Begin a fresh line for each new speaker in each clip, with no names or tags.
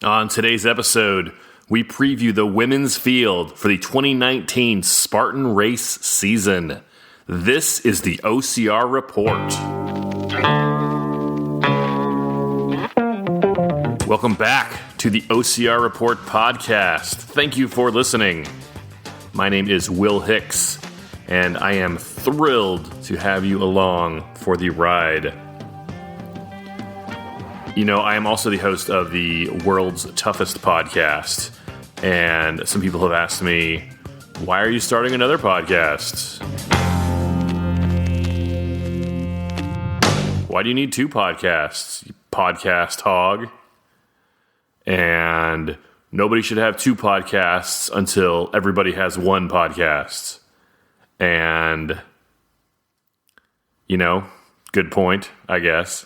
On today's episode, we preview the women's field for the 2019 Spartan race season. This is the OCR Report. Welcome back to the OCR Report Podcast. Thank you for listening. My name is Will Hicks, and I am thrilled to have you along for the ride. You know, I am also the host of the world's toughest podcast, and some people have asked me, why are you starting another podcast? Why do you need two podcasts? You podcast hog. And nobody should have two podcasts until everybody has one podcast. And, you know, good point, I guess.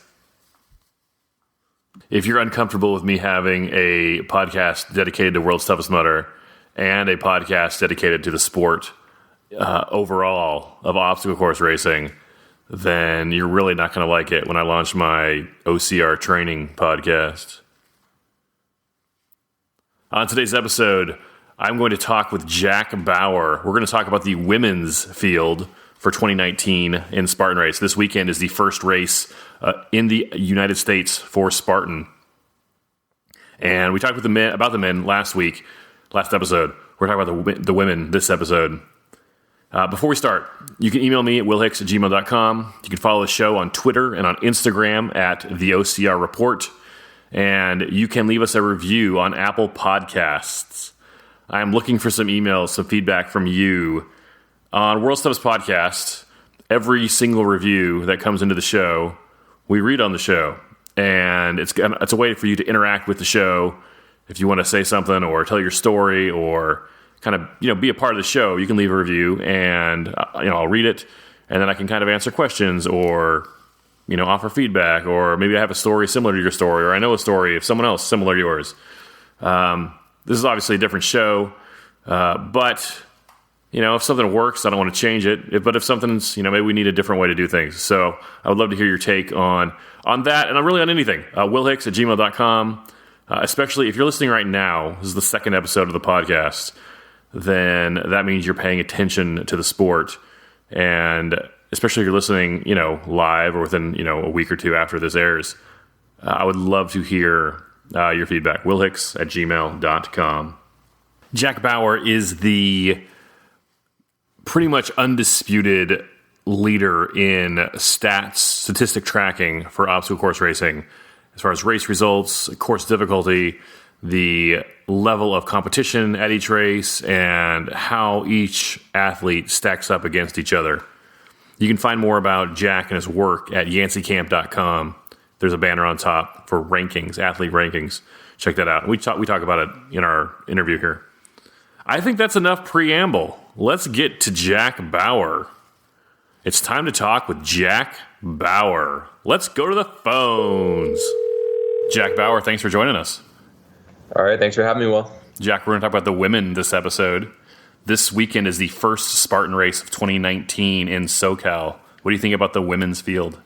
If you're uncomfortable with me having a podcast dedicated to World's Toughest Mudder and a podcast dedicated to the sport overall of obstacle course racing, then you're really not going to like it when I launch my OCR training podcast. On today's episode, I'm going to talk with Jack Bauer. We're going to talk about the women's field for 2019 in Spartan race. This weekend is the first race in the United States for Spartan. And we talked with about the men last episode. We're talking about the women this episode. Before we start, you can email me at willhicks@gmail.com. You can follow the show on Twitter and on Instagram at the OCR Report. And you can leave us a review on Apple Podcasts. I'm looking for some emails, some feedback from you. On World's Toughest Podcast, every single review that comes into the show, we read on the show. And it's a way for you to interact with the show. If you want to say something or tell your story or kind of, be a part of the show, you can leave a review and, I'll read it. And then I can kind of answer questions or, offer feedback, or maybe I have a story similar to your story, or I know a story of someone else similar to yours. This is obviously a different show, but if something works, I don't want to change it. But if something's, maybe we need a different way to do things. So I would love to hear your take on that, and I'm really on anything. willhicks@gmail.com, especially if you're listening right now. This is the second episode of the podcast. Then that means you're paying attention to the sport, and especially if you're listening, live or within, a week or two after this airs, I would love to hear your feedback. willhicks@gmail.com. Jack Bauer is the pretty much undisputed leader in statistic tracking for obstacle course racing, as far as race results, course difficulty, the level of competition at each race, and how each athlete stacks up against each other. You can find more about Jack and his work at yancycamp.com. There's a banner on top for rankings, athlete rankings. Check that out. We talk about it in our interview here. I think that's enough preamble. Let's get to Jack Bauer. It's time to talk with Jack Bauer. Let's go to the phones. Jack Bauer, thanks for joining us.
All right, thanks for having me, Will.
Jack, we're going to talk about the women this episode. This weekend is the first Spartan race of 2019 in SoCal. What do you think about the women's field?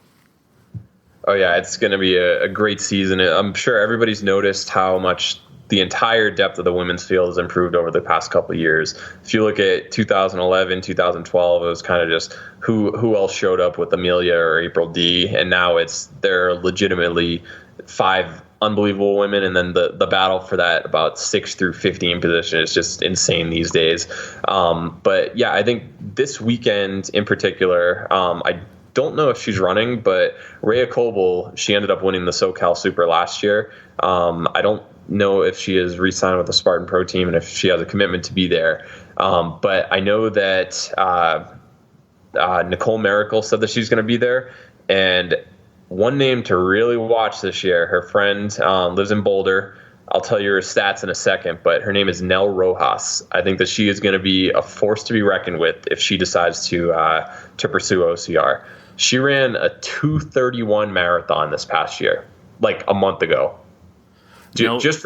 Oh, yeah, it's going to be a great season. I'm sure everybody's noticed how much the entire depth of the women's field has improved over the past couple of years. If you look at 2011, 2012, it was kind of just who else showed up with Amelia or April D, and now there are legitimately 5 unbelievable women, and then the battle for that about 6 through 15 position is just insane these days. But yeah, I think this weekend in particular, I don't know if she's running, but Rea Kolbl, she ended up winning the SoCal Super last year. I don't know if she is re-signed with the Spartan Pro team and if she has a commitment to be there. But I know that Nicole Mericle said that she's going to be there. And one name to really watch this year, her friend lives in Bode. I'll tell you her stats in a second, but her name is Nell Rojas. I think that she is going to be a force to be reckoned with if she decides to pursue OCR. She ran a 2:31 marathon this past year, like a month ago. Just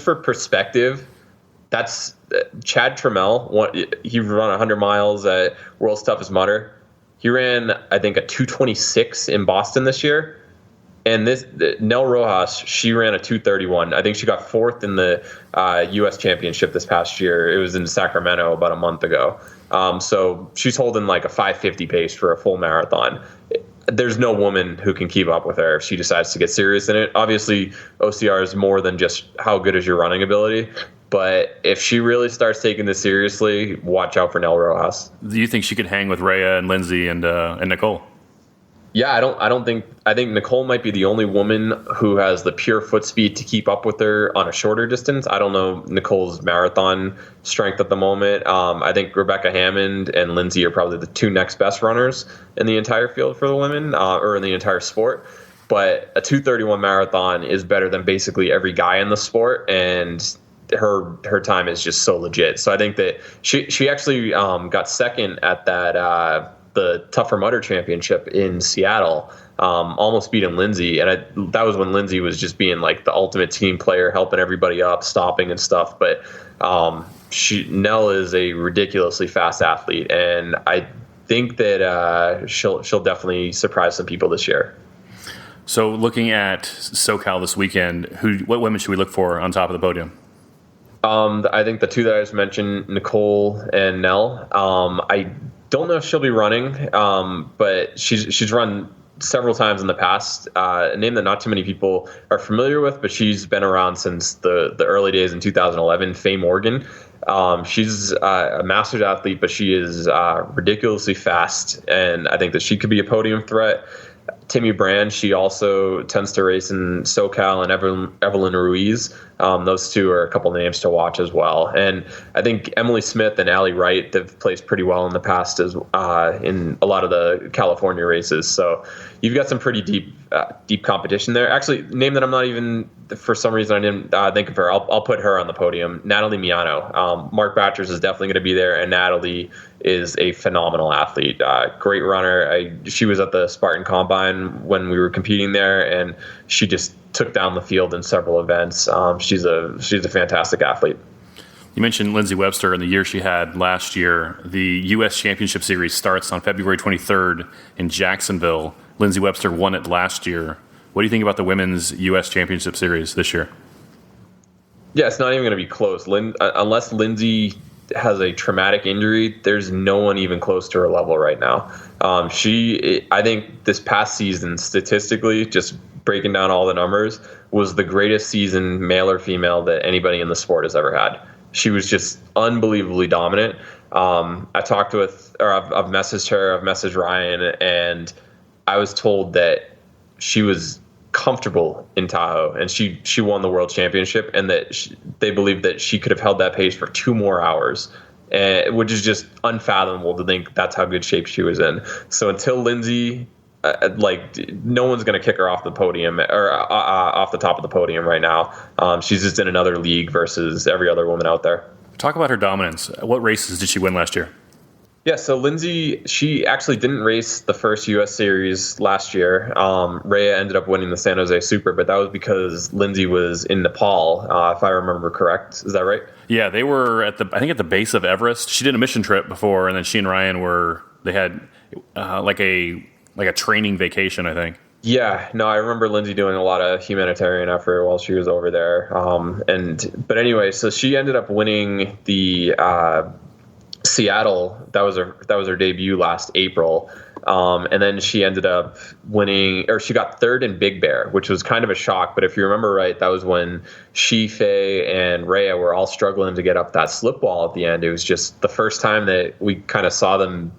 for perspective, that's Chad Trammell. He ran 100 miles at World's Toughest Mudder. He ran, I think, a 2:26 in Boston this year. And Nell Rojas, she ran a 2:31. I think she got fourth in the U.S. Championship this past year. It was in Sacramento about a month ago. So she's holding like a 5:50 pace for a full marathon. There's no woman who can keep up with her if she decides to get serious in it. Obviously, OCR is more than just how good is your running ability. But if she really starts taking this seriously, watch out for Nell Rojas.
Do you think she could hang with Rea and Lindsay and Nicole?
Yeah, I think Nicole might be the only woman who has the pure foot speed to keep up with her on a shorter distance. I don't know Nicole's marathon strength at the moment. I think Rebecca Hammond and Lindsay are probably the two next best runners in the entire field for the women, or in the entire sport. But a 2:31 marathon is better than basically every guy in the sport, and her time is just so legit. So I think that she actually got second at that the Tougher Mudder Championship in Seattle, almost beating Lindsay. And that was when Lindsay was just being like the ultimate team player, helping everybody up, stopping and stuff. But Nell is a ridiculously fast athlete, and I think that she'll definitely surprise some people this year.
So looking at SoCal this weekend, what women should we look for on top of the podium?
I think the two that I just mentioned, Nicole and Nell. I don't know if she'll be running, but she's run several times in the past. A name that not too many people are familiar with, but she's been around since the early days in 2011. Faye Morgan. She's a masters athlete, but she is ridiculously fast, and I think that she could be a podium threat. Timmy Brand, she also tends to race in SoCal, and Evelyn Ruiz. Those two are a couple names to watch as well. And I think Emily Smith and Allie Wright, they've placed pretty well in the past as in a lot of the California races. So you've got some pretty deep competition there. Actually, name that I'm not even, for some reason I didn't think of her. I'll put her on the podium. Natalie Miano. Mark Batchers is definitely going to be there, and Natalie is a phenomenal athlete. Great runner. She was at the Spartan Combine when we were competing there, and she just took down the field in several events. She's a fantastic athlete.
You mentioned Lindsay Webster and the year she had last year. The U.S. Championship Series starts on February 23rd in Jacksonville. Lindsay Webster won it last year. What do you think about the Women's U.S. Championship Series this year?
Yeah, it's not even going to be close. Unless Lindsay has a traumatic injury, there's no one even close to her level right now. I think this past season, statistically, just breaking down all the numbers, was the greatest season, male or female, that anybody in the sport has ever had. She was just unbelievably dominant. I've messaged her, I've messaged Ryan, and I was told that she was comfortable in Tahoe, and she won the world championship, and that they believe that she could have held that pace for 2 more hours, which is just unfathomable to think that's how good shape she was in. So until Lindsay, no one's going to kick her off the podium or off the top of the podium right now. She's just in another league versus every other woman out there.
Talk about her dominance. What races did she win last year?
Yeah, so Lindsay, she actually didn't race the first US Series last year. Rea ended up winning the San Jose Super, but that was because Lindsay was in Nepal, if I remember correct. Is that right?
Yeah, they were at the base of Everest. She did a mission trip before, and then she and Ryan they had like a training vacation, I think.
Yeah, no, I remember Lindsay doing a lot of humanitarian effort while she was over there. But anyway, so she ended up winning the Seattle. That was her debut last April. And then she ended up winning, or she got third in Big Bear, which was kind of a shock. But if you remember right, that was when Faye, and Rea were all struggling to get up that slip wall at the end. It was just the first time that we kind of saw them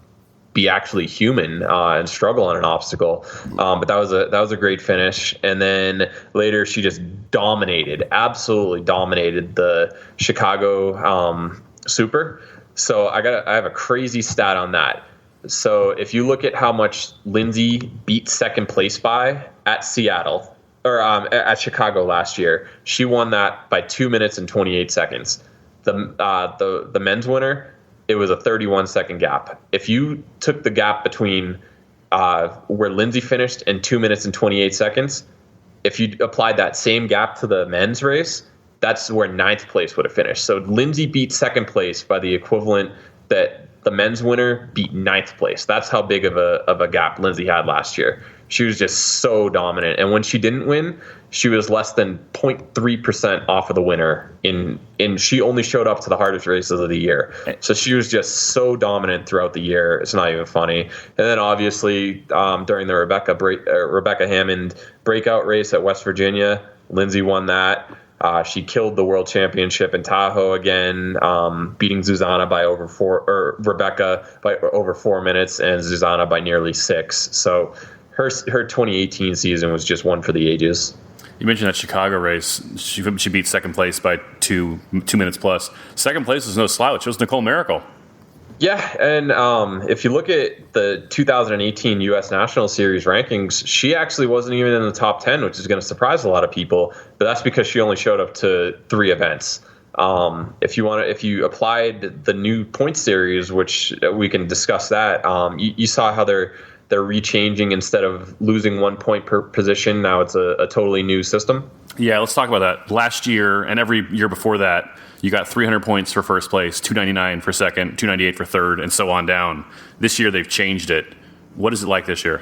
be actually human and struggle on an obstacle. But that was a great finish. And then later she just absolutely dominated the Chicago Super. So I have a crazy stat on that. So if you look at how much Lindsay beat second place by at Seattle or at Chicago last year, she won that by 2 minutes and 28 seconds. The men's winner, it was a 31-second gap. If you took the gap between where Lindsay finished and 2 minutes and 28 seconds, if you applied that same gap to the men's race, that's where ninth place would have finished. So Lindsay beat second place by the equivalent that the men's winner beat ninth place. That's how big of a gap Lindsay had last year. she was just so dominant. And when she didn't win, she was less than 0.3% off of the winner. She only showed up to the hardest races of the year. So she was just so dominant throughout the year. It's not even funny. And then obviously during the Rebecca Hammond breakout race at West Virginia, Lindsay won that. She killed the world championship in Tahoe again, beating Rebecca by over 4 minutes and Zuzana by nearly 6. So her 2018 season was just one for the ages.
You mentioned that Chicago race. She beat second place by 2 minutes plus. Second place was no slouch. It was Nicole Mericle.
Yeah, and if you look at the 2018 U.S. National Series rankings, she actually wasn't even in the top 10, which is going to surprise a lot of people. But that's because she only showed up to 3 events. If you applied the new point series, which we can discuss that, you saw how they're rechanging. Instead of losing 1 point per position, now it's a totally new system.
Yeah, let's talk about that. Last year and every year before that, you got 300 points for first place, 299 for second, 298 for third, and so on down. This year they've changed it. What is it like this year?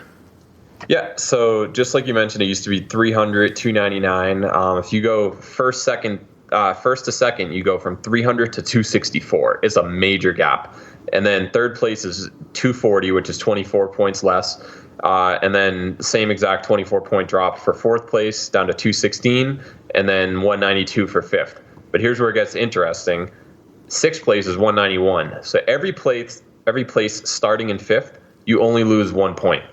Yeah, so just like you mentioned, it used to be 300, 299. If you go first to second, you go from 300 to 264. It's a major gap. And then third place is 240, which is 24 points less. And then same exact 24-point drop for fourth place down to 216, and then 192 for fifth. But here's where it gets interesting. Sixth place is 191. So every place starting in fifth, you only lose 1 point.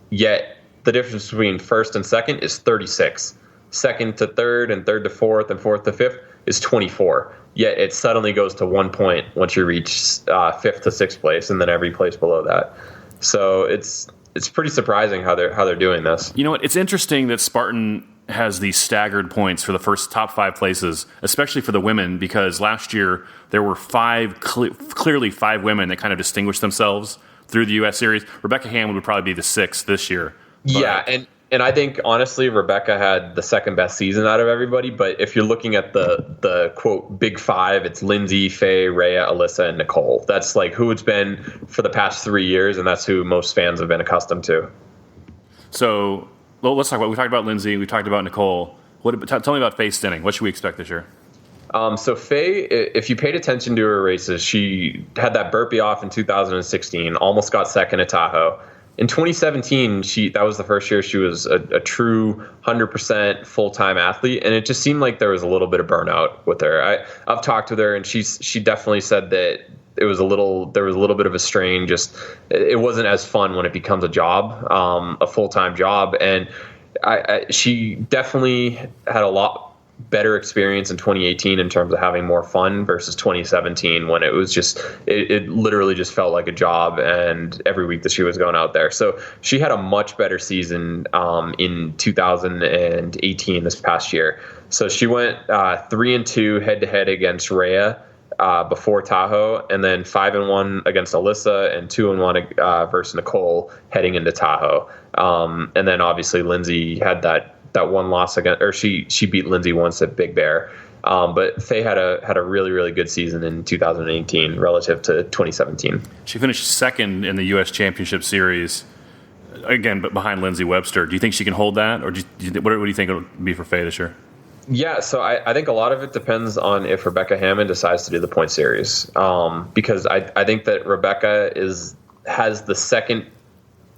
Yet the difference between first and second is 36. Second to third and third to fourth and fourth to fifth is 24. Yet it suddenly goes to 1 point once you reach fifth to sixth place, and then every place below that. So it's pretty surprising how they're doing this.
You know what? It's interesting that Spartan has these staggered points for the first top 5 places, especially for the women, because last year there were clearly 5 women that kind of distinguished themselves through the U.S. Series. Rebecca Hammond would probably be the 6th this year.
Yeah, and I think, honestly, Rebecca had the second best season out of everybody. But if you're looking at the quote, big 5, it's Lindsay, Faye, Rea, Alyssa, and Nicole. That's like who it's been for the past 3 years, and that's who most fans have been accustomed to.
So let's talk about, we talked about Lindsay, we talked about Nicole. Tell me about Faye Stenning. What should we expect this year?
So Faye, if you paid attention to her races, she had that burpee off in 2016, almost got second at Tahoe. In 2017, that was the first year she was a true 100% full-time athlete, and it just seemed like there was a little bit of burnout with her. I've talked with her, and she definitely said that there was a little bit of a strain. Just it wasn't as fun when it becomes a job, a full-time job, and she definitely had a lot better experience in 2018 in terms of having more fun versus 2017 when it was just it literally just felt like a job, and every week that she was going out there. So she had a much better season in 2018 this past year. So she went 3-2 head-to-head against Rea before Tahoe, and then 5-1 against Alyssa, and 2-1 versus Nicole heading into Tahoe. And then obviously Lindsay had that one loss against, or she beat Lindsay once at Big Bear. But Faye had a really, really good season in 2018 relative to 2017.
She finished second in the U.S. Championship Series, again, but behind Lindsay Webster. Do you think she can hold that, or what do you think it'll be for Faye this year?
Yeah, so I think a lot of it depends on if Rebecca Hammond decides to do the point series, because I think that Rebecca has the second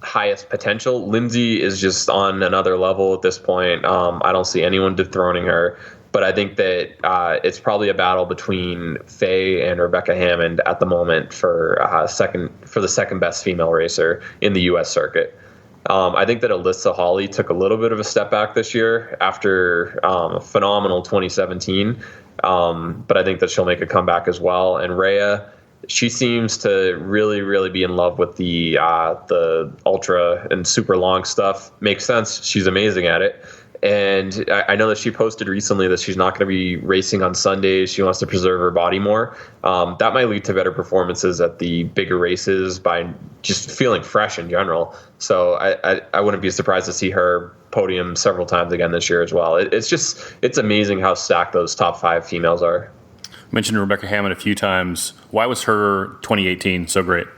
highest potential. Lindsay is just on another level at this point. I don't see anyone dethroning her, but I think that it's probably a battle between Faye and Rebecca Hammond at the moment for the second best female racer in the U.S. circuit. I think that Alyssa Hawley took a little bit of a step back this year after a phenomenal 2017, but I think that she'll make a comeback as well. And Rea, she seems to really, really be in love with the ultra and super long stuff. Makes sense. She's amazing at it. And I know that she posted recently that she's not going to be racing on Sundays. She wants to preserve her body more. That might lead to better performances at the bigger races by just feeling fresh in general. So I wouldn't be surprised to see her podium several times again this year as well. It's amazing how stacked those top 5 females are.
Mentioned Rebecca Hammond a few times. Why was her 2018 so great?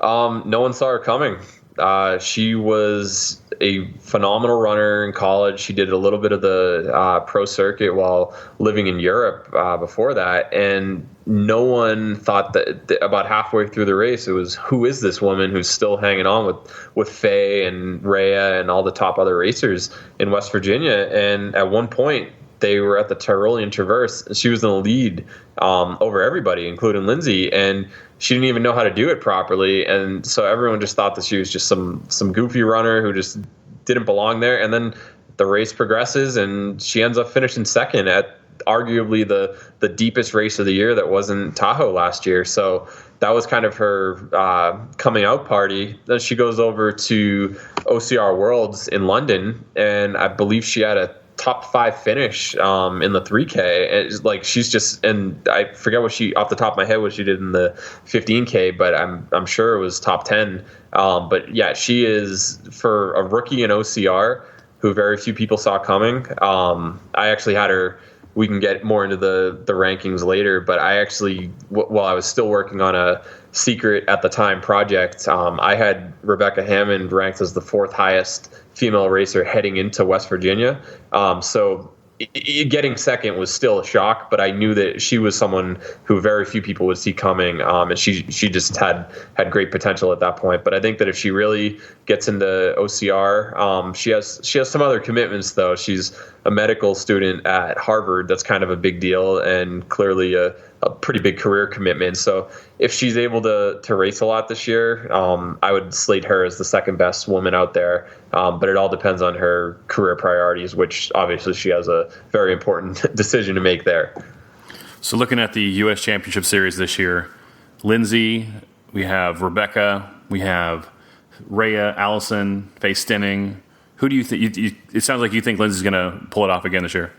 No one saw her coming. She was a phenomenal runner in college. She did a little bit of the pro circuit while living in Europe before that. And no one thought that about halfway through the race, it was, who is this woman who's still hanging on with Faye and Rea and all the top other racers in West Virginia? And at one point, they were at the Tyrolean Traverse, and she was in the lead over everybody, including Lindsay, and she didn't even know how to do it properly. And so everyone just thought that she was just some goofy runner who just didn't belong there. And then the race progresses, and she ends up finishing second at arguably the deepest race of the year that wasn't Tahoe last year. So that was kind of her coming out party. Then she goes over to OCR Worlds in London, and I believe she had a top 5 finish in the 3K. And it's like, she's just, and I forget what she, off the top of my head, what she did in the 15K, but I'm sure it was top 10. But yeah, she is, for a rookie in OCR who very few people saw coming. I actually had her, we can get more into the rankings later, but I actually, while I was still working on a secret at the time project, I had Rebecca Hammond ranked as the 4th highest female racer heading into West Virginia. So getting second was still a shock, but I knew that she was someone who very few people would see coming. And she just had great potential at that point. But I think that if she really gets into OCR, she has some other commitments though. She's a medical student at Harvard. That's kind of a big deal, and clearly a pretty big career commitment. So if she's able to race a lot this year, I would slate her as the second best woman out there. But it all depends on her career priorities, which obviously she has a very important decision to make there.
So looking at the U.S. Championship Series this year, Lindsay, we have Rebecca, we have Rea, Allison, Faye Stenning. Who do you think? It sounds like you think Lindsay's going to pull it off again this year.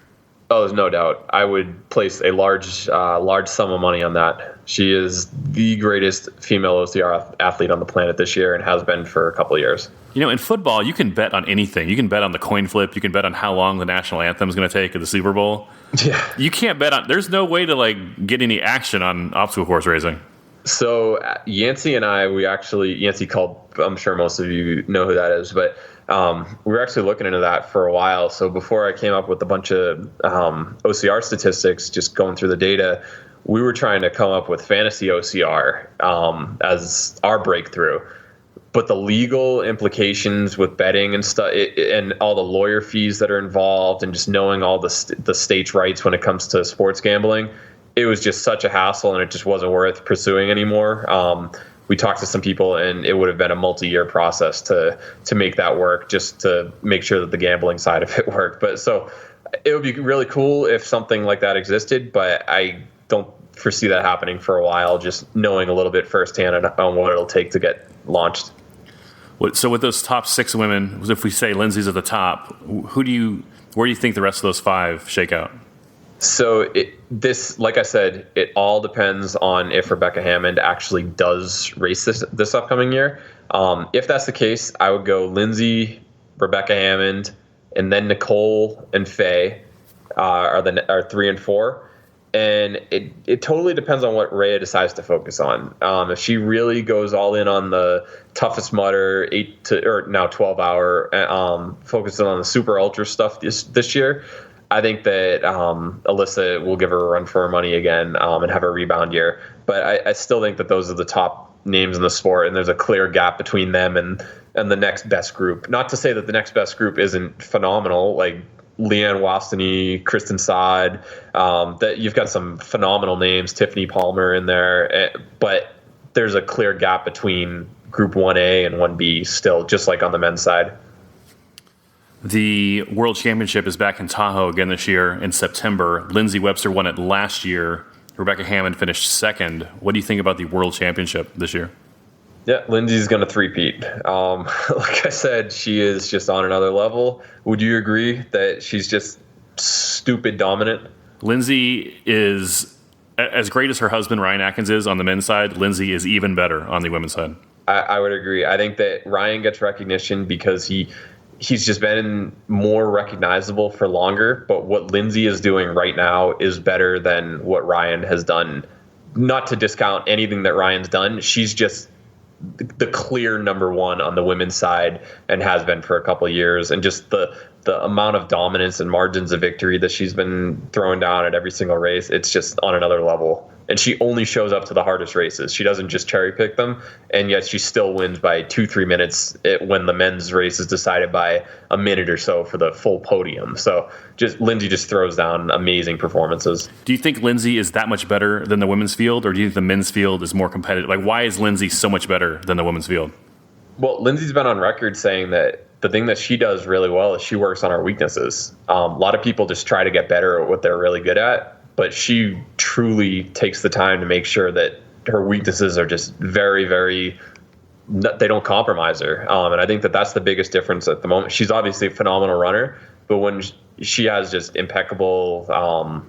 Oh, there's no doubt. I would place a large sum of money on that. She is the greatest female OCR athlete on the planet this year, and has been for a couple of years.
You know, in football, you can bet on anything. You can bet on the coin flip. You can bet on how long the national anthem is going to take at the Super Bowl.
Yeah.
You can't bet on. There's no way to get any action on obstacle course racing.
So Yancey and I, Yancey Kolbl, I'm sure most of you know who that is, but we were actually looking into that for a while. So before I came up with a bunch of OCR statistics, just going through the data, we were trying to come up with fantasy OCR as our breakthrough. But the legal implications with betting and stuff, and all the lawyer fees that are involved, and just knowing all the states' rights when it comes to sports gambling, it was just such a hassle, and it just wasn't worth pursuing anymore. We talked to some people, and it would have been a multi-year process to make that work, just to make sure that the gambling side of it worked. But so it would be really cool if something like that existed, but I don't foresee that happening for a while, just knowing a little bit firsthand on what it'll take to get launched.
So with those top 6 women, if we say Lindsay's at the top, where do you think the rest of those 5 shake out?
So like I said, it all depends on if Rebecca Hammond actually does race this upcoming year. If that's the case, I would go Lindsay, Rebecca Hammond, and then Nicole and Faye are 3 and 4. And it totally depends on what Rea decides to focus on. If she really goes all in on the toughest mudder, 12 hour, focusing on the super ultra stuff this year, I think that Alyssa will give her a run for her money again and have a rebound year. But I still think that those are the top names in the sport, and there's a clear gap between them and the next best group. Not to say that the next best group isn't phenomenal, like Leanne Wastany, Kristen Saad, that you've got some phenomenal names, Tiffany Palmer in there, but there's a clear gap between Group 1A and 1B still, just like on the men's side.
The World Championship is back in Tahoe again this year in September. Lindsay Webster won it last year. Rebecca Hammond finished second. What do you think about the World Championship this year?
Yeah, Lindsay's going to three-peat. Like I said, she is just on another level. Would you agree that she's just stupid dominant?
Lindsay is as great as her husband Ryan Atkins is on the men's side. Lindsay is even better on the women's side.
I would agree. I think that Ryan gets recognition because he's just been more recognizable for longer. But what Lindsay is doing right now is better than what Ryan has done. Not to discount anything that Ryan's done. She's just the clear number one on the women's side and has been for a couple of years. And just the amount of dominance and margins of victory that she's been throwing down at every single race, it's just on another level. And she only shows up to the hardest races. She doesn't just cherry pick them. And yet she still wins by 2-3 minutes when the men's race is decided by a minute or so for the full podium. So Lindsay just throws down amazing performances.
Do you think Lindsay is that much better than the women's field, or do you think the men's field is more competitive? Like, why is Lindsay so much better than the women's field?
Well, Lindsay's been on record saying that the thing that she does really well is she works on her weaknesses. A lot of people just try to get better at what they're really good at, but she truly takes the time to make sure that her weaknesses are just very, very, they don't compromise her. And I think that that's the biggest difference at the moment. She's obviously a phenomenal runner, but when she has just impeccable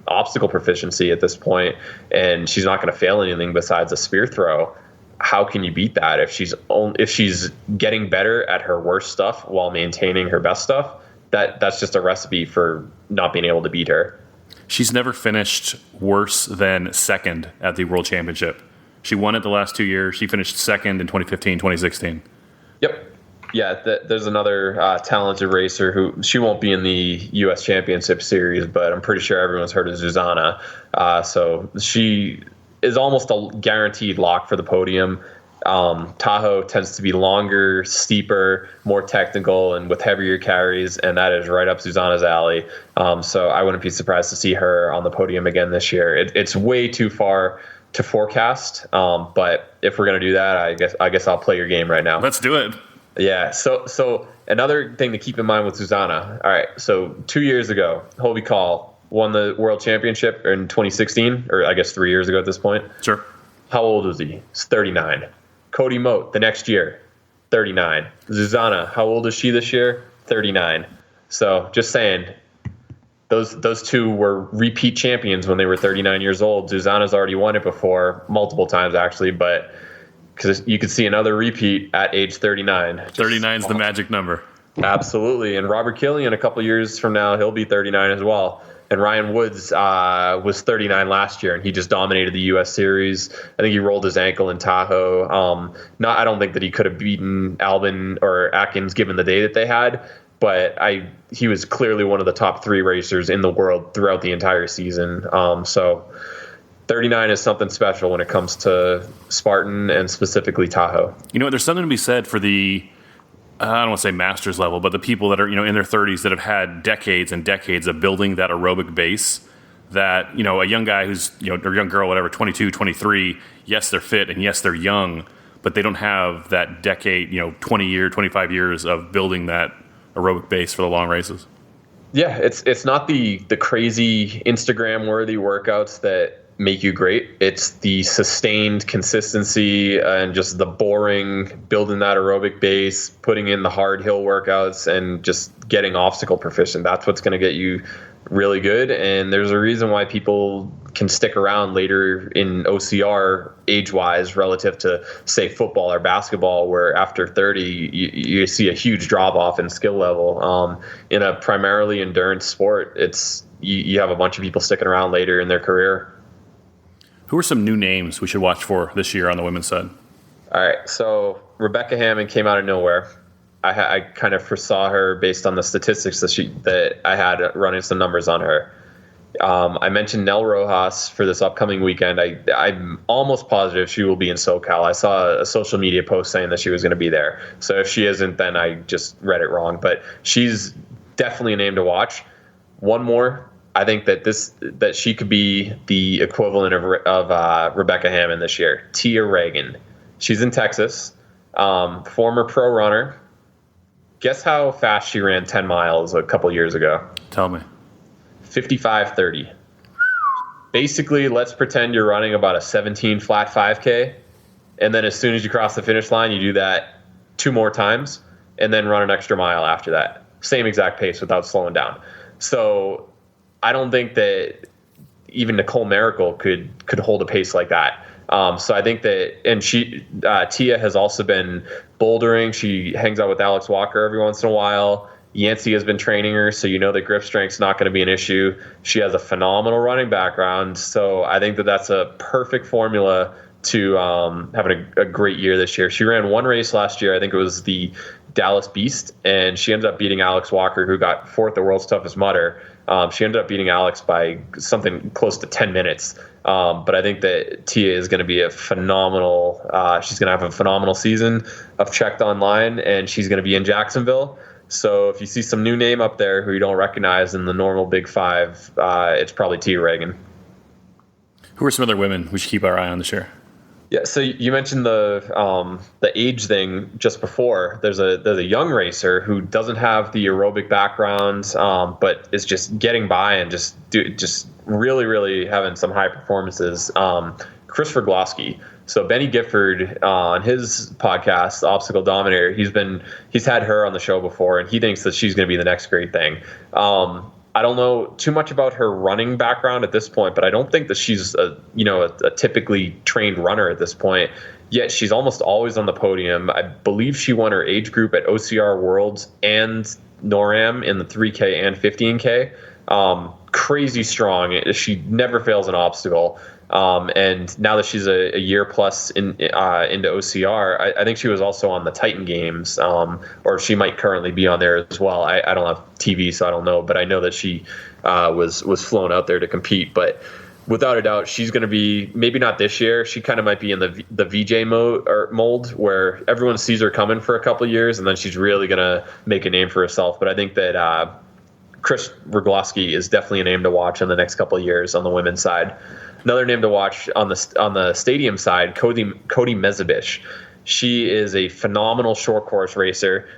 obstacle proficiency at this point, and she's not going to fail anything besides a spear throw, how can you beat that if she's getting better at her worst stuff while maintaining her best stuff? That's just a recipe for not being able to beat her.
She's never finished worse than second at the World Championship. She won it the last 2 years. She finished second in 2015, 2016.
Yep. Yeah, there's another talented racer who she won't be in the US Championship Series, but I'm pretty sure everyone's heard of Zuzana. So she is almost a guaranteed lock for the podium. Tahoe tends to be longer, steeper, more technical, and with heavier carries, and that is right up Zuzana's alley. So I wouldn't be surprised to see her on the podium again this year. It's way too far to forecast, but if we're going to do that, I guess I'll play your game right now.
Let's do it.
Yeah, so another thing to keep in mind with Zuzana. All right, so 2 years ago, Hobie Call won the World Championship in 2016, or I guess 3 years ago at this point.
Sure.
How old was he? He's 39. Cody Moat, the next year, 39. Zuzana, how old is she this year? 39. So just saying, those two were repeat champions when they were 39 years old. Zuzana's already won it before, multiple times actually, but because you could see another repeat at age 39.
39 is the magic number.
Absolutely. And Robert Killian, a couple years from now, he'll be 39 as well. And Ryan Woods was 39 last year, and he just dominated the US Series. I think he rolled his ankle in Tahoe. I don't think that he could have beaten Albin or Atkins given the day that they had, but he was clearly one of the top three racers in the world throughout the entire season. So 39 is something special when it comes to Spartan and specifically Tahoe.
You know, there's something to be said for the, I don't want to say master's level, but the people that are, in their 30s that have had decades and decades of building that aerobic base that, a young guy who's, or young girl, whatever, 22, 23, yes, they're fit and yes, they're young, but they don't have that decade, 25 years of building that aerobic base for the long races.
Yeah, it's not the crazy Instagram-worthy workouts that make you great. It's the sustained consistency and just the boring, building that aerobic base, putting in the hard hill workouts, and just getting obstacle proficient. That's what's going to get you really good. And there's a reason why people can stick around later in OCR age-wise relative to, say, football or basketball, where after 30, you see a huge drop-off in skill level. In a primarily endurance sport, it's you have a bunch of people sticking around later in their career.
Who are some new names we should watch for this year on the women's side?
All right, so Rebecca Hammond came out of nowhere. I kind of foresaw her based on the statistics that I had running some numbers on her. I mentioned Nell Rojas for this upcoming weekend. I'm almost positive she will be in SoCal. I saw a social media post saying that she was going to be there. So if she isn't, then I just read it wrong. But she's definitely a name to watch. One more. I think that she could be the equivalent of Rebecca Hammond this year. Tia Reagan. She's in Texas. Former pro runner. Guess how fast she ran 10 miles a couple years ago?
Tell me.
55:30. Basically, let's pretend you're running about a 17 flat 5K, and then as soon as you cross the finish line, you do that 2 more times, and then run an extra mile after that. Same exact pace without slowing down. So I don't think that even Nicole Mericle could hold a pace like that. So I think that, and Tia has also been bouldering. She hangs out with Alex Walker every once in a while. Yancey has been training her, so you know that grip strength's not going to be an issue. She has a phenomenal running background, so I think that that's a perfect formula to having a great year this year. She ran one race last year. I think it was the Dallas Beast, and she ended up beating Alex Walker, who got fourth at World's Toughest Mudder. She ended up beating Alex by something close to 10 minutes. But I think that Tia is going to be a phenomenal, she's going to have a phenomenal season. I've checked online, and she's going to be in Jacksonville. So if you see some new name up there who you don't recognize in the normal Big Five, it's probably Tia Reagan.
Who are some other women we should keep our eye on this year?
Yeah, so you mentioned the age thing just before. There's a young racer who doesn't have the aerobic background, but is just getting by and just really having some high performances. Christopher Glosky. So Benny Gifford on his podcast, The Obstacle Dominator, he's had her on the show before, and he thinks that she's going to be the next great thing. I don't know too much about her running background at this point, but I don't think that she's a typically trained runner at this point. Yet she's almost always on the podium. I believe she won her age group at OCR Worlds and NORAM in the 3K and 15K. Crazy strong. She never fails an obstacle. And now that she's a year plus into OCR, I think she was also on the Titan Games, or she might currently be on there as well. I don't have TV, so I don't know, but I know that she was flown out there to compete. But without a doubt, she's going to be, maybe not this year. She kind of might be in the VJ mold where everyone sees her coming for a couple of years, and then she's really going to make a name for herself. But I think that Chris Rogloski is definitely a name to watch in the next couple of years on the women's side. Another name to watch on the stadium side, Cody Mezebish. She is a phenomenal short course racer.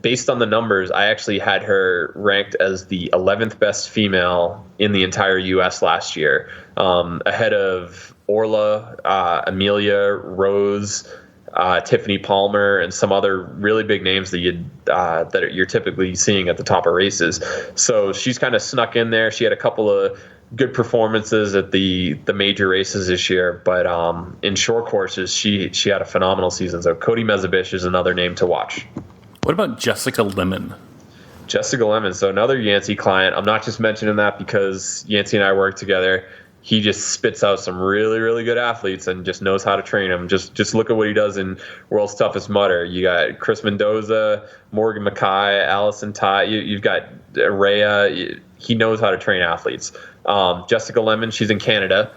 Based on the numbers, I actually had her ranked as the 11th best female in the entire U.S. last year, ahead of Orla, Amelia, Rose, Tiffany Palmer, and some other really big names that you're typically seeing at the top of races. So she's kind of snuck in there. She had a couple of good performances at the major races this year, but in short courses, she had a phenomenal season. So Cody Mezebish is another name to watch.
What about Jessica Lemon?
Jessica Lemon, so another Yancey client. I'm not just mentioning that because Yancey and I work together. He just spits out some really, really good athletes and just knows how to train them. Just look at what he does in World's Toughest Mudder. You got Chris Mendoza, Morgan Mackay, Allison Ty. You've got Rea. He knows how to train athletes. Jessica Lemon, she's in Canada.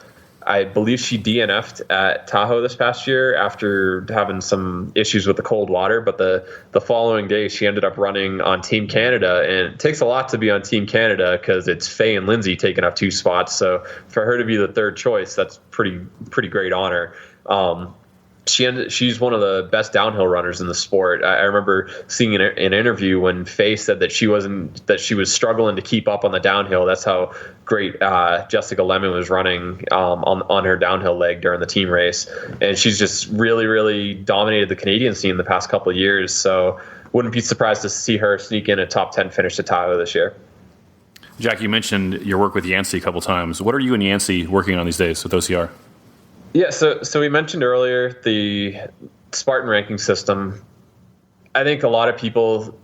I believe she DNF'd at Tahoe this past year after having some issues with the cold water, but the following day she ended up running on Team Canada, and it takes a lot to be on Team Canada because it's Faye and Lindsay taking up two spots. So for her to be the third choice, that's pretty great honor. She's one of the best downhill runners in the sport. I remember seeing an interview when Faye said that she was struggling to keep up on the downhill. That's how great Jessica Lemon was running on her downhill leg during the team race, and she's just really, really dominated the Canadian scene the past couple of years. So wouldn't be surprised to see her sneak in a top 10 finish at Tahoe this year.
Jack, you mentioned your work with Yancey a couple times. What are you and Yancey working on these days with OCR?
Yeah, so we mentioned earlier the Spartan ranking system. I think a lot of people,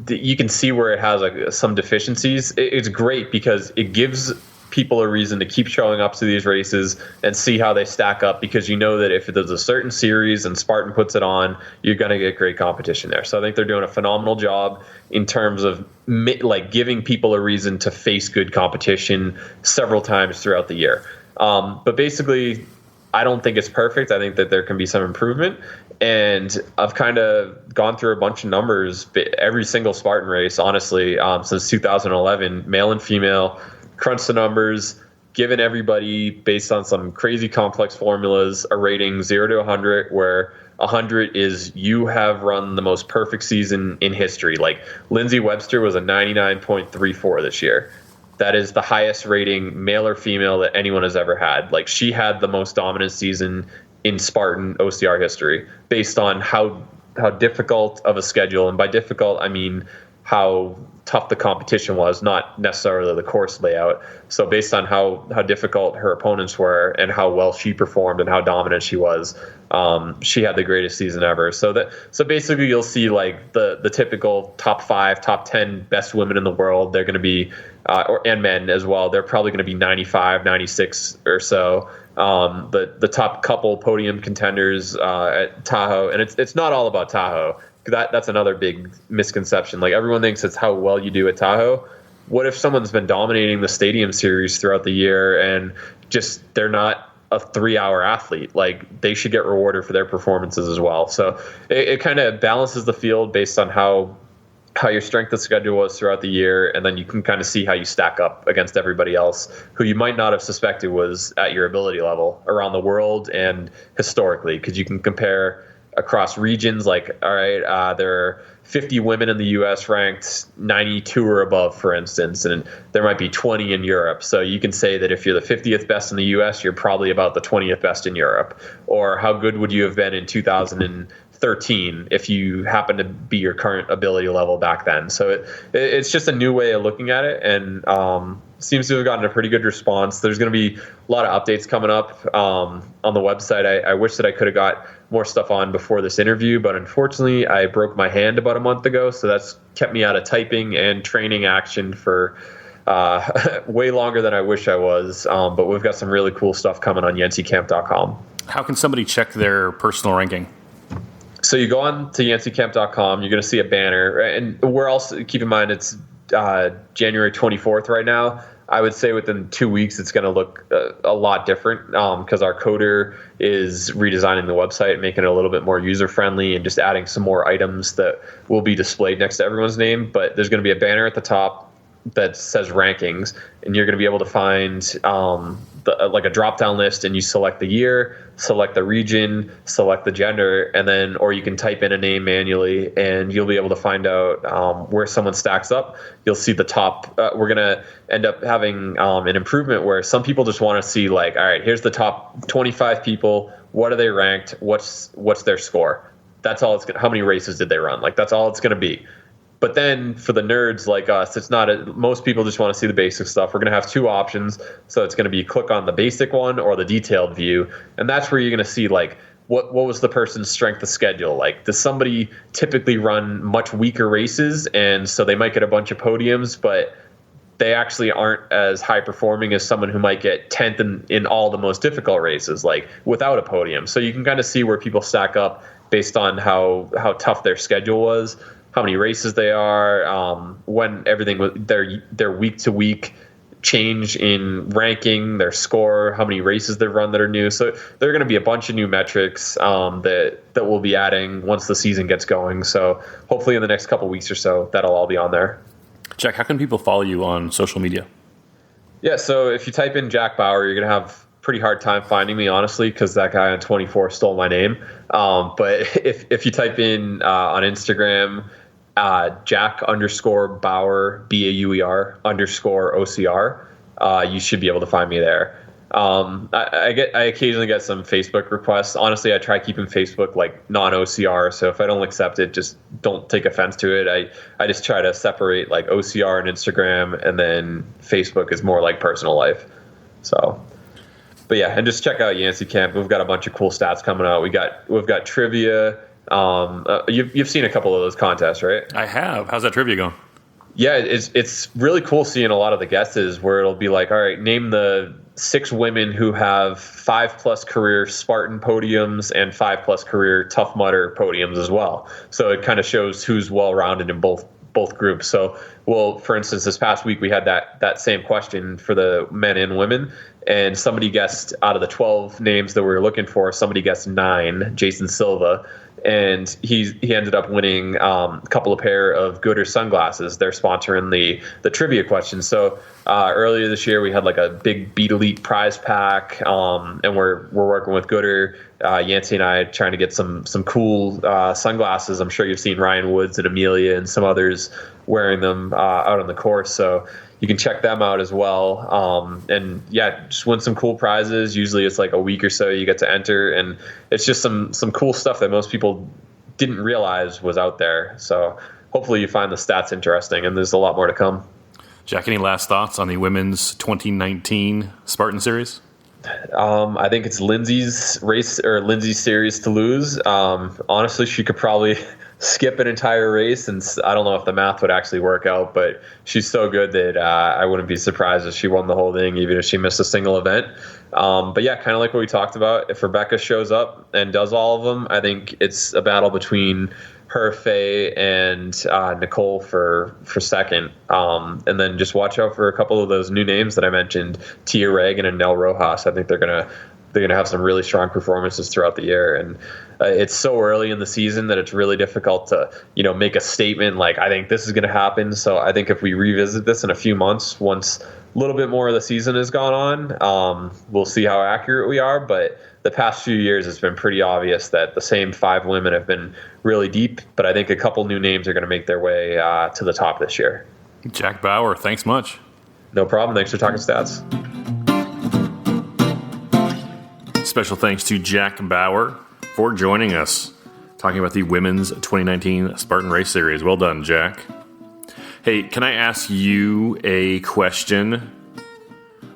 you can see where it has some deficiencies. It's great because it gives people a reason to keep showing up to these races and see how they stack up, because you know that if there's a certain series and Spartan puts it on, you're going to get great competition there. So I think they're doing a phenomenal job in terms of giving people a reason to face good competition several times throughout the year. But basically, I don't think it's perfect. I think that there can be some improvement. And I've kind of gone through a bunch of numbers, every single Spartan race, honestly, since 2011, male and female, crunched the numbers, given everybody, based on some crazy complex formulas, a rating 0 to 100, where 100 is you have run the most perfect season in history. Like Lindsay Webster was a 99.34 this year. That is the highest rating, male or female, that anyone has ever had. Like, she had the most dominant season in Spartan OCR history, based on how difficult of a schedule, and by difficult I mean how tough the competition was, not necessarily the course layout. So based on how difficult her opponents were and how well she performed and how dominant she was, she had the greatest season ever. So basically you'll see like the typical top 5, top 10 best women in the world. They're going to be and men as well. They're probably going to be 95, 96 or so. the top couple podium contenders at Tahoe, and it's not all about Tahoe. That's another big misconception. Like, everyone thinks it's how well you do at Tahoe. What if someone's been dominating the Stadium Series throughout the year and just they're not a 3-hour athlete? Like, they should get rewarded for their performances as well. So it kind of balances the field based on how your strength of schedule was throughout the year, and then you can kind of see how you stack up against everybody else who you might not have suspected was at your ability level around the world and historically, because you can compare across regions. Like, all right, there are 50 women in the U.S. ranked 92 or above, for instance, and there might be 20 in Europe. So you can say that if you're the 50th best in the U.S., you're probably about the 20th best in Europe. Or how good would you have been in 2013 if you happen to be your current ability level back then? So it's just a new way of looking at it, and seems to have gotten a pretty good response. There's going to be a lot of updates coming up on the website. I wish that I could have got more stuff on before this interview, but unfortunately I broke my hand about a month ago, so that's kept me out of typing and training action for way longer than I wish I was. But we've got some really cool stuff coming on YanceyCamp.com.
How can somebody check their personal ranking?
So you go on to YanceyCamp.com, you're going to see a banner, and we're also, keep in mind, it's January 24th right now. I would say within 2 weeks it's going to look a lot different, because our coder is redesigning the website, making it a little bit more user-friendly and just adding some more items that will be displayed next to everyone's name. But there's going to be a banner at the top that says rankings, and you're going to be able to find like a drop-down list, and you select the year, select the region, select the gender, and then, or you can type in a name manually, and you'll be able to find out where someone stacks up. You'll see the top. We're going to end up having an improvement where some people just want to see, like, all right, here's the top 25 people. What are they ranked? What's their score? That's all. How many races did they run? Like, that's all it's going to be. But then for the nerds like us, it's not most people just want to see the basic stuff. We're going to have two options. So it's going to be click on the basic one or the detailed view. And that's where you're going to see, like, what was the person's strength of schedule? Like, does somebody typically run much weaker races, and so they might get a bunch of podiums, but they actually aren't as high performing as someone who might get 10th in all the most difficult races, like without a podium. So you can kind of see where people stack up based on how tough their schedule was, how many races they are, when everything was their week to week change in ranking, their score, how many races they've run that are new. So there are going to be a bunch of new metrics that we'll be adding once the season gets going. So hopefully in the next couple weeks or so, that'll all be on there.
Jack, how can people follow you on social media?
Yeah, so if you type in Jack Bauer, you're going to have pretty hard time finding me, honestly, because that guy on 24 stole my name. But if you type in on Instagram, Jack_Bauer, BAUER _OCR, you should be able to find me there. I occasionally get some Facebook requests. Honestly, I try keeping Facebook like non-OCR, so if I don't accept it, just don't take offense to it. I just try to separate like OCR and Instagram, and then Facebook is more like personal life. So, but yeah, and just check out Yancey Camp. We've got a bunch of cool stats coming out. We've got trivia. You've seen a couple of those contests, right?
I have. How's that trivia going?
Yeah, it's really cool seeing a lot of the guesses where it'll be like, all right, name the 6 women who have 5+ career Spartan podiums and 5+ career Tough Mudder podiums as well. So it kind of shows who's well-rounded in both groups. So, well, for instance, this past week we had that same question for the men and women, and somebody guessed, out of the 12 names that we were looking for, somebody guessed 9, Jason Silva. And he ended up winning a couple of pair of Gooder sunglasses. They're sponsoring the trivia question. So earlier this year, we had like a big Beat Elite prize pack, and we're working with Gooder. Yancey and I trying to get some cool sunglasses. I'm sure you've seen Ryan Woods and Amelia and some others wearing them out on the course. So you can check them out as well. And yeah, just win some cool prizes. Usually it's like a week or so you get to enter, and it's just some cool stuff that most people didn't realize was out there. So hopefully you find the stats interesting, and there's a lot more to come.
Jack, any last thoughts on the women's 2019 Spartan Series?
I think it's Lindsay's race, or Lindsay's series to lose. Honestly, she could probably skip an entire race, and I don't know if the math would actually work out, but she's so good that I wouldn't be surprised if she won the whole thing, even if she missed a single event. But yeah, kind of like what we talked about, if Rebecca shows up and does all of them, I think it's a battle between her, Faye, and Nicole for second. And then just watch out for a couple of those new names that I mentioned, Tia Reagan and Nell Rojas. I think they're gonna have some really strong performances throughout the year. And it's so early in the season that it's really difficult to, make a statement like, I think this is going to happen. So I think if we revisit this in a few months, once a little bit more of the season has gone on, we'll see how accurate we are. But the past few years, it's been pretty obvious that the same 5 women have been really deep. But I think a couple new names are going to make their way to the top this year.
Jack Bauer, thanks much.
No problem. Thanks for talking stats.
Special thanks to Jack Bauer for joining us, talking about the women's 2019 Spartan Race Series. Well done, Jack. Hey, can I ask you a question?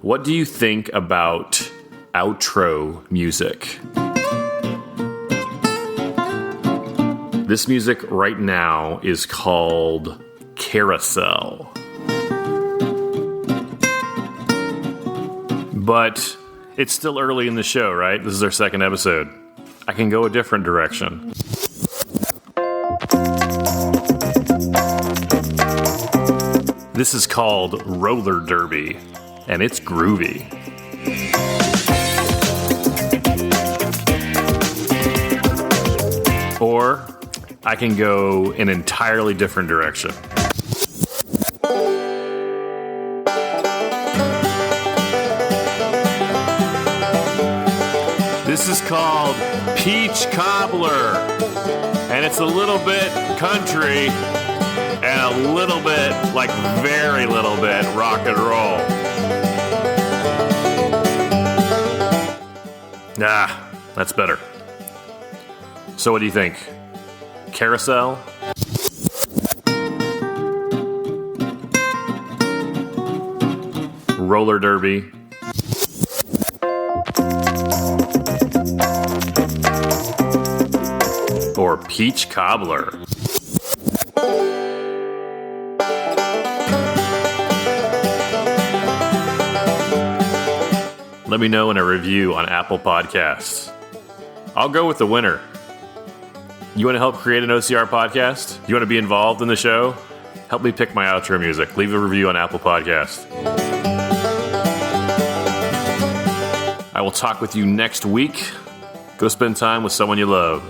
What do you think about outro music? This music right now is called Carousel. But it's still early in the show, right? This is our second episode. I can go a different direction. This is called Roller Derby, and it's groovy. Or I can go an entirely different direction. This is called Peach Cobbler, and it's a little bit country and a little bit, like very little bit, rock and roll. That's better. So what do you think? Carousel? Roller derby? Or peach cobbler? Let me know in a review on Apple Podcasts. I'll go with the winner. You want to help create an OCR podcast? You want to be involved in the show? Help me pick my outro music. Leave a review on Apple Podcasts. I will talk with you next week. Go spend time with someone you love.